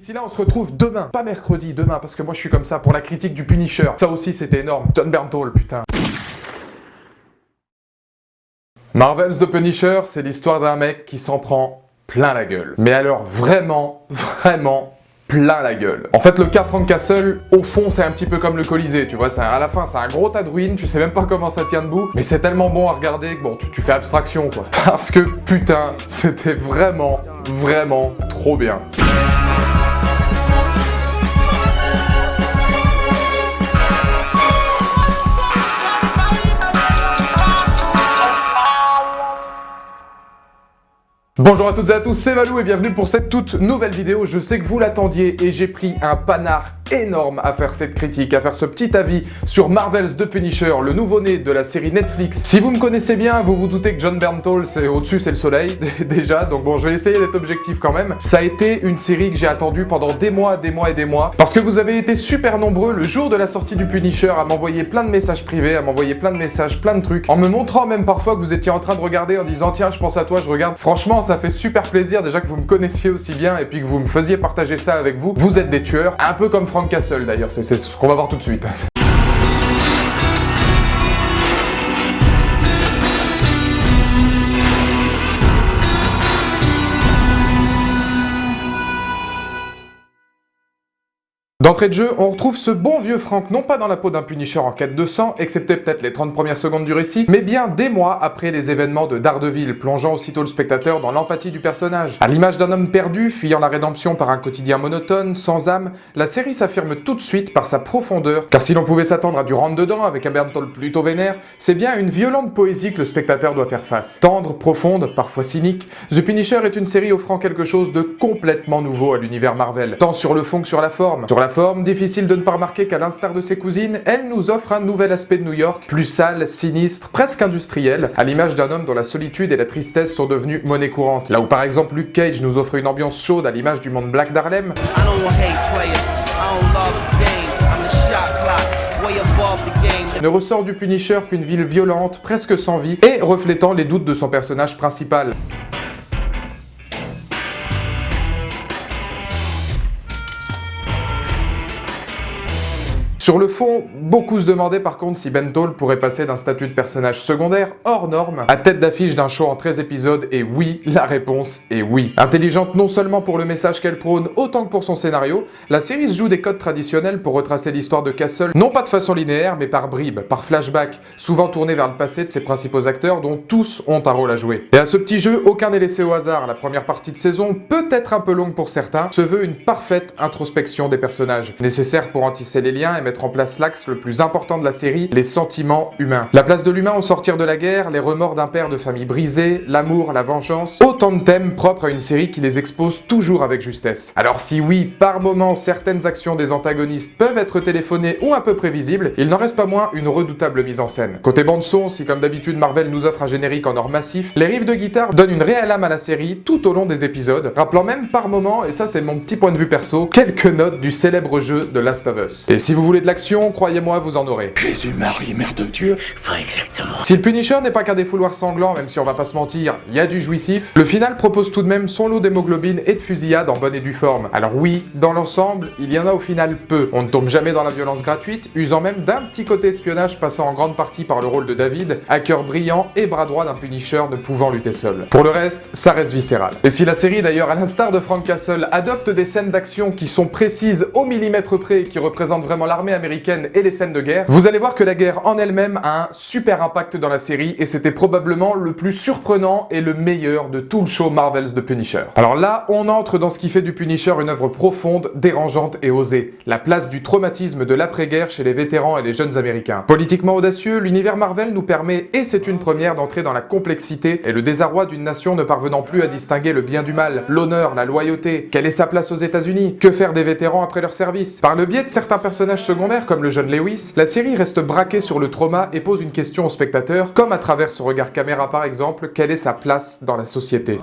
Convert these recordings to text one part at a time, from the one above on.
Ici là on se retrouve demain, pas mercredi, demain, parce que moi je suis comme ça pour la critique du Punisher. Ça aussi c'était énorme. Jon Bernthal, putain. Marvel's The Punisher, c'est l'histoire d'un mec qui s'en prend plein la gueule. Mais alors vraiment plein la gueule. En fait, le cas Frank Castle, au fond, c'est un petit peu comme le Colisée, tu vois, à la fin, c'est un gros tas de ruines, tu sais même pas comment ça tient debout, mais c'est tellement bon à regarder que bon, tu fais abstraction, quoi. Parce que, putain, c'était vraiment trop bien. Bonjour à toutes et à tous, c'est Valou et bienvenue pour cette toute nouvelle vidéo. Je sais que vous l'attendiez et j'ai pris un panard énorme à faire cette critique, à faire ce petit avis sur Marvel's The Punisher, le nouveau-né de la série Netflix. Si vous me connaissez bien, vous vous doutez que Jon Bernthal, c'est au-dessus, c'est le soleil, déjà, donc bon, je vais essayer d'être objectif quand même. Ça a été une série que j'ai attendue pendant des mois, parce que vous avez été super nombreux le jour de la sortie du Punisher à m'envoyer plein de messages privés, à m'envoyer plein de messages, plein de trucs, en me montrant même parfois que vous étiez en train de regarder en disant tiens, je pense à toi, je regarde. Franchement, ça fait super plaisir déjà que vous me connaissiez aussi bien et puis que vous me faisiez partager ça avec vous. Vous êtes des tueurs, un peu comme Frank Castle d'ailleurs, c'est ce qu'on va voir tout de suite. D'entrée de jeu, on retrouve ce bon vieux Frank, non pas dans la peau d'un Punisher en quête de sang, excepté peut-être les 30 premières secondes du récit, mais bien des mois après les événements de Daredevil, plongeant aussitôt le spectateur dans l'empathie du personnage. À l'image d'un homme perdu, fuyant la rédemption par un quotidien monotone, sans âme, la série s'affirme tout de suite par sa profondeur, car si l'on pouvait s'attendre à du rentre-dedans avec un Bernthal plutôt vénère, c'est bien à une violente poésie que le spectateur doit faire face. Tendre, profonde, parfois cynique, The Punisher est une série offrant quelque chose de complètement nouveau à l'univers Marvel, tant sur le fond que sur la forme. Sur la forme, difficile de ne pas remarquer qu'à l'instar de ses cousines, elle nous offre un nouvel aspect de New York, plus sale, sinistre, presque industriel, à l'image d'un homme dont la solitude et la tristesse sont devenues monnaie courante. Là où par exemple Luke Cage nous offre une ambiance chaude à l'image du monde black d'Harlem, ne ressort du Punisher qu'une ville violente, presque sans vie, et reflétant les doutes de son personnage principal. Sur le fond, beaucoup se demandaient par contre si Bernthal pourrait passer d'un statut de personnage secondaire, hors norme, à tête d'affiche d'un show en 13 épisodes, et oui, la réponse est oui. Intelligente non seulement pour le message qu'elle prône, autant que pour son scénario, la série se joue des codes traditionnels pour retracer l'histoire de Castle, non pas de façon linéaire, mais par bribes, par flashback, souvent tournés vers le passé de ses principaux acteurs, dont tous ont un rôle à jouer. Et à ce petit jeu, aucun n'est laissé au hasard. La première partie de saison, peut-être un peu longue pour certains, se veut une parfaite introspection des personnages, nécessaire pour en tisser les liens et mettre en place l'axe le plus important de la série, les sentiments humains. La place de l'humain au sortir de la guerre, les remords d'un père de famille brisé, l'amour, la vengeance, autant de thèmes propres à une série qui les expose toujours avec justesse. Alors si oui, par moments, certaines actions des antagonistes peuvent être téléphonées ou un peu prévisibles, il n'en reste pas moins une redoutable mise en scène. Côté bande-son, si comme d'habitude Marvel nous offre un générique en or massif, les riffs de guitare donnent une réelle âme à la série tout au long des épisodes, rappelant même par moments, et ça c'est mon petit point de vue perso, quelques notes du célèbre jeu de Last of Us. Et si vous voulez de l'action, croyez-moi, vous en aurez. Jésus-Marie, Mère de Dieu. Pas exactement. Si le Punisher n'est pas qu'un défouloir sanglant, même si on va pas se mentir, il y a du jouissif, le final propose tout de même son lot d'hémoglobine et de fusillade en bonne et due forme. Alors oui, dans l'ensemble, il y en a au final peu. On ne tombe jamais dans la violence gratuite, usant même d'un petit côté espionnage passant en grande partie par le rôle de David, hacker brillant et bras droit d'un Punisher ne pouvant lutter seul. Pour le reste, ça reste viscéral. Et si la série d'ailleurs, à l'instar de Frank Castle, adopte des scènes d'action qui sont précises au millimètre près et qui représentent vraiment l'armée américaine et les scènes de guerre, vous allez voir que la guerre en elle-même a un super impact dans la série et c'était probablement le plus surprenant et le meilleur de tout le show Marvel's The Punisher. Alors là, on entre dans ce qui fait du Punisher une œuvre profonde, dérangeante et osée, la place du traumatisme de l'après-guerre chez les vétérans et les jeunes américains. Politiquement audacieux, l'univers Marvel nous permet, et c'est une première, d'entrer dans la complexité et le désarroi d'une nation ne parvenant plus à distinguer le bien du mal, l'honneur, la loyauté, quelle est sa place aux États-Unis, que faire des vétérans après leur service. Par le biais de certains personnages secondaires comme le jeune Lewis, la série reste braquée sur le trauma et pose une question au spectateur, comme à travers ce regard caméra par exemple, quelle est sa place dans la société.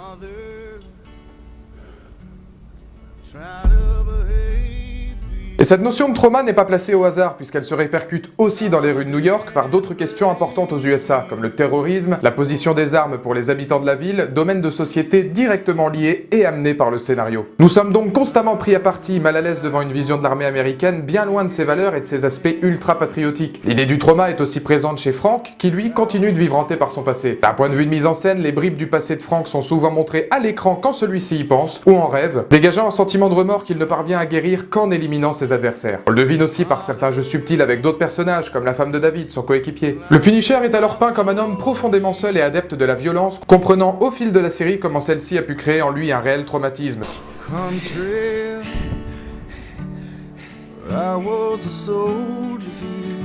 Et cette notion de trauma n'est pas placée au hasard, puisqu'elle se répercute aussi dans les rues de New York par d'autres questions importantes aux USA, comme le terrorisme, la position des armes pour les habitants de la ville, domaine de société directement liés et amenés par le scénario. Nous sommes donc constamment pris à partie, mal à l'aise devant une vision de l'armée américaine bien loin de ses valeurs et de ses aspects ultra-patriotiques. L'idée du trauma est aussi présente chez Frank, qui lui continue de vivre hanté par son passé. D'un point de vue de mise en scène, les bribes du passé de Frank sont souvent montrées à l'écran quand celui-ci y pense, ou en rêve, dégageant un sentiment de remords qu'il ne parvient à guérir qu'en éliminant ses adversaires. On le devine aussi par certains jeux subtils avec d'autres personnages, comme la femme de David, son coéquipier. Le Punisher est alors peint comme un homme profondément seul et adepte de la violence, comprenant au fil de la série comment celle-ci a pu créer en lui un réel traumatisme. I was a soldier for you.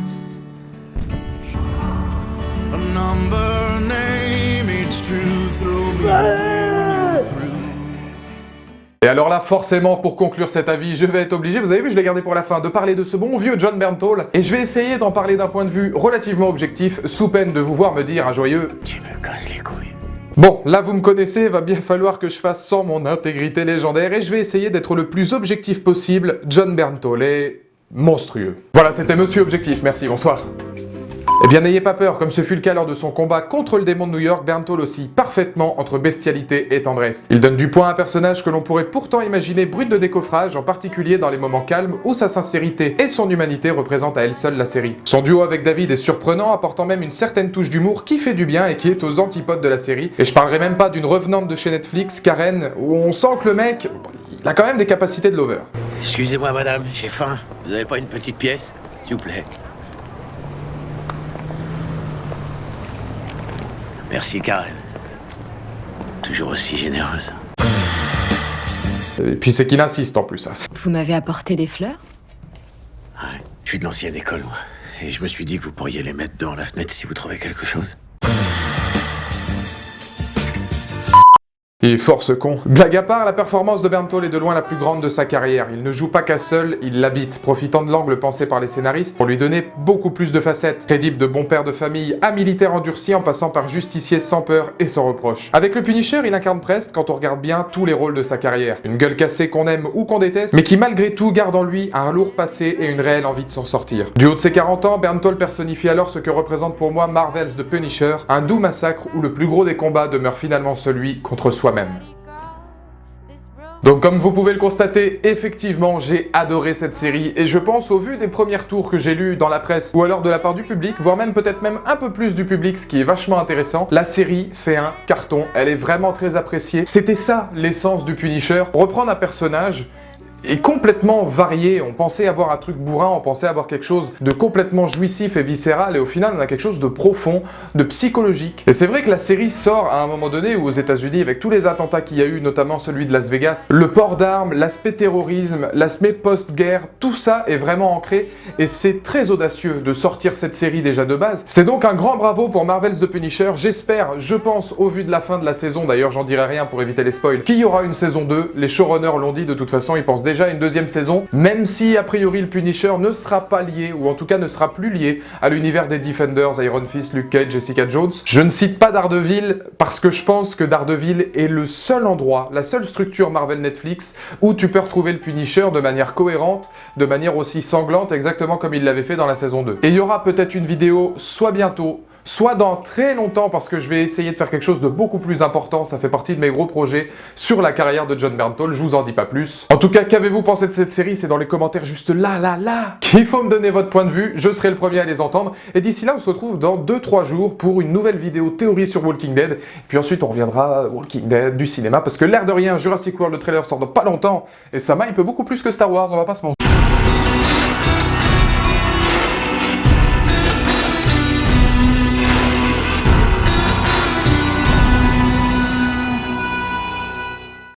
A number, name, it's true. Throw me when you're through. Et alors là, forcément, pour conclure cet avis, je vais être obligé, vous avez vu, je l'ai gardé pour la fin, de parler de ce bon vieux Jon Bernthal, et je vais essayer d'en parler d'un point de vue relativement objectif, sous peine de vous voir me dire un joyeux « Tu me casses les couilles. » Bon, là vous me connaissez, va bien falloir que je fasse sans mon intégrité légendaire, et je vais essayer d'être le plus objectif possible. Jon Bernthal est monstrueux. Voilà, c'était Monsieur Objectif, merci, bonsoir. Eh bien, n'ayez pas peur, comme ce fut le cas lors de son combat contre le démon de New York, Bernthal oscille parfaitement entre bestialité et tendresse. Il donne du poids à un personnage que l'on pourrait pourtant imaginer brut de décoffrage, en particulier dans les moments calmes où sa sincérité et son humanité représentent à elle seule la série. Son duo avec David est surprenant, apportant même une certaine touche d'humour qui fait du bien et qui est aux antipodes de la série. Et je parlerai même pas d'une revenante de chez Netflix, Karen, où on sent que le mec, il a quand même des capacités de lover. Excusez-moi, madame, j'ai faim. Vous avez pas une petite pièce, s'il vous plaît? Merci, Karen. Toujours aussi généreuse. Et puis c'est qu'il insiste en plus, ça. Vous m'avez apporté des fleurs? Ouais, je suis de l'ancienne école, moi. Et je me suis dit que vous pourriez les mettre dans la fenêtre si vous trouvez quelque chose. Il est fort ce con. Blague à part, la performance de Bernthal est de loin la plus grande de sa carrière. Il ne joue pas qu'à seul, il l'habite, profitant de l'angle pensé par les scénaristes pour lui donner beaucoup plus de facettes. Crédible de bon père de famille à militaire endurci en passant par justicier sans peur et sans reproche. Avec le Punisher, il incarne presque, quand on regarde bien, tous les rôles de sa carrière. Une gueule cassée qu'on aime ou qu'on déteste, mais qui malgré tout garde en lui un lourd passé et une réelle envie de s'en sortir. Du haut de ses 40 ans, Bernthal personnifie alors ce que représente pour moi Marvel's The Punisher, un doux massacre où le plus gros des combats demeure finalement celui contre soi-même. Donc comme vous pouvez le constater, effectivement j'ai adoré cette série et je pense au vu des premiers tours que j'ai lus dans la presse ou alors de la part du public, voire même peut-être même un peu plus du public, ce qui est vachement intéressant, la série fait un carton, elle est vraiment très appréciée. C'était ça l'essence du Punisher, reprendre un personnage est complètement varié. On pensait avoir un truc bourrin, on pensait avoir quelque chose de complètement jouissif et viscéral, et au final on a quelque chose de profond, de psychologique. Et c'est vrai que la série sort à un moment donné où aux États-Unis, avec tous les attentats qu'il y a eu, notamment celui de Las Vegas, le port d'armes, l'aspect terrorisme, l'aspect post-guerre, tout ça est vraiment ancré, et c'est très audacieux de sortir cette série déjà de base. C'est donc un grand bravo pour Marvel's The Punisher. J'espère, je pense, au vu de la fin de la saison, d'ailleurs j'en dirai rien pour éviter les spoils, qu'il y aura une saison 2. Les showrunners l'ont dit, de toute façon ils pensent déjà à une deuxième saison, même si a priori le Punisher ne sera pas lié, ou en tout cas ne sera plus lié à l'univers des Defenders, Iron Fist, Luke Cage, Jessica Jones. Je ne cite pas Daredevil parce que je pense que Daredevil est le seul endroit, la seule structure Marvel Netflix où tu peux retrouver le Punisher de manière cohérente, de manière aussi sanglante, exactement comme il l'avait fait dans la saison 2. Et il y aura peut-être une vidéo, soit bientôt, soit dans très longtemps, parce que je vais essayer de faire quelque chose de beaucoup plus important, ça fait partie de mes gros projets sur la carrière de Jon Bernthal, je vous en dis pas plus. En tout cas, qu'avez-vous pensé de cette série? C'est dans les commentaires juste là, qu'il faut me donner votre point de vue, je serai le premier à les entendre, et d'ici là, on se retrouve dans 2-3 jours pour une nouvelle vidéo théorie sur Walking Dead, puis ensuite on reviendra Walking Dead, du cinéma, parce que l'air de rien, Jurassic World, le trailer sort dans pas longtemps, et ça m'hype beaucoup plus que Star Wars, on va pas se mentir.